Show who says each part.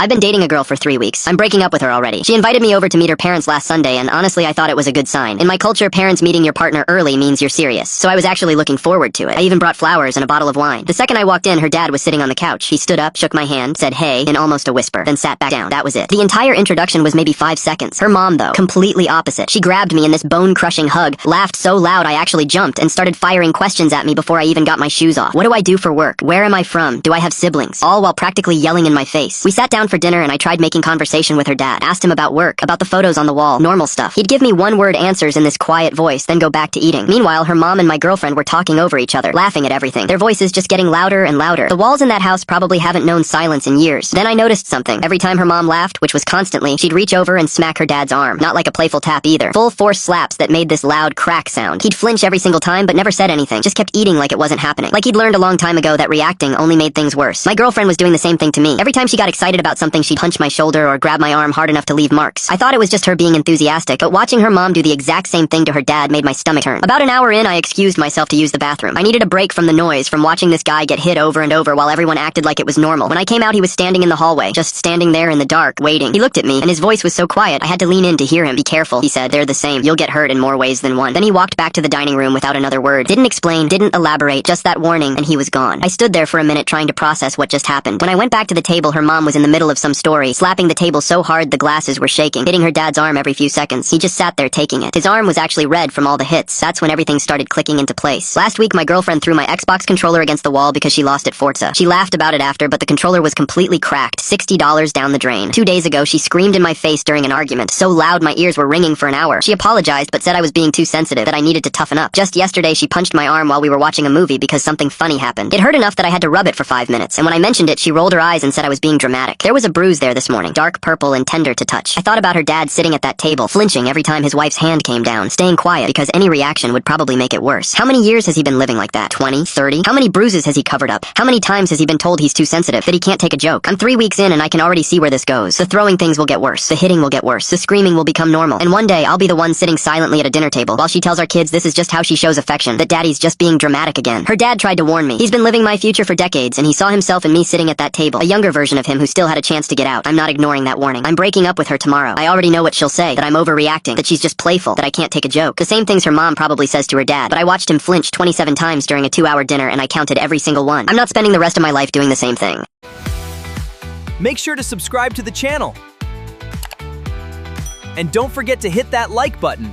Speaker 1: I've been dating a girl for 3 weeks. I'm breaking up with her already. She invited me over to meet her parents last Sunday, and honestly, I thought it was a good sign. In my culture, parents meeting your partner early means you're serious, so I was actually looking forward to it. I even brought flowers and a bottle of wine. The second I walked in, her dad was sitting on the couch. He stood up, shook my hand, said hey in almost a whisper, then sat back down. That was it. The entire introduction was maybe 5 seconds. Her mom, though, completely opposite. She grabbed me in this bone-crushing hug, laughed so loud I actually jumped, and started firing questions at me before I even got my shoes off. What do I do for work? Where am I from? Do I have siblings? All while practically yelling in my face. We sat down for dinner and I tried making conversation with her dad. Asked him about work, about the photos on the wall, normal stuff. He'd give me one-word answers in this quiet voice, then go back to eating. Meanwhile, her mom and my girlfriend were talking over each other, laughing at everything. Their voices just getting louder and louder. The walls in that house probably haven't known silence in years. Then I noticed something. Every time her mom laughed, which was constantly, she'd reach over and smack her dad's arm. Not like a playful tap either. Full force slaps that made this loud crack sound. He'd flinch every single time, but never said anything. Just kept eating like it wasn't happening. Like he'd learned a long time ago that reacting only made things worse. My girlfriend was doing the same thing to me. Every time she got excited about something, she'd punch my shoulder or grab my arm hard enough to leave marks. I thought it was just her being enthusiastic, but watching her mom do the exact same thing to her dad made my stomach turn. About an hour in, I excused myself to use the bathroom. I needed a break from the noise, from watching this guy get hit over and over while everyone acted like it was normal. When I came out, he was standing in the hallway, just standing there in the dark, waiting. He looked at me, and his voice was so quiet, I had to lean in to hear him. Be careful, he said. They're the same. You'll get hurt in more ways than one. Then he walked back to the dining room without another word. Didn't explain, didn't elaborate, just that warning, and he was gone. I stood there for a minute trying to process what just happened. When I went back to the table, her mom was in the middle of some story, slapping the table so hard the glasses were shaking, hitting her dad's arm every few seconds. He just sat there taking it. His arm was actually red from all the hits. That's when everything started clicking into place. Last week, my girlfriend threw my Xbox controller against the wall because she lost at Forza. She laughed about it after, but the controller was completely cracked, $60 down the drain. 2 days ago, she screamed in my face during an argument, so loud my ears were ringing for an hour. She apologized, but said I was being too sensitive, that I needed to toughen up. Just yesterday, she punched my arm while we were watching a movie because something funny happened. It hurt enough that I had to rub it for 5 minutes, and when I mentioned it, she rolled her eyes and said I was being dramatic. There was a bruise there this morning, dark purple and tender to touch. I thought about her dad sitting at that table, flinching every time his wife's hand came down, staying quiet because any reaction would probably make it worse. How many years has he been living like that? 20? 30? How many bruises has he covered up? How many times has he been told he's too sensitive, that he can't take a joke? I'm 3 weeks in and I can already see where this goes. The throwing things will get worse. The hitting will get worse. The screaming will become normal. And one day, I'll be the one sitting silently at a dinner table while she tells our kids this is just how she shows affection, that daddy's just being dramatic again. Her dad tried to warn me. He's been living my future for decades, and he saw himself and me sitting at that table. A younger version of him who still had a chance to get out. I'm not ignoring that warning. I'm breaking up with her tomorrow. I already know what she'll say, that I'm overreacting, that she's just playful, that I can't take a joke. The same things her mom probably says to her dad, but I watched him flinch 27 times during a 2-hour dinner and I counted every single one. I'm not spending the rest of my life doing the same thing.
Speaker 2: Make sure to subscribe to the channel. And don't forget to hit that like button.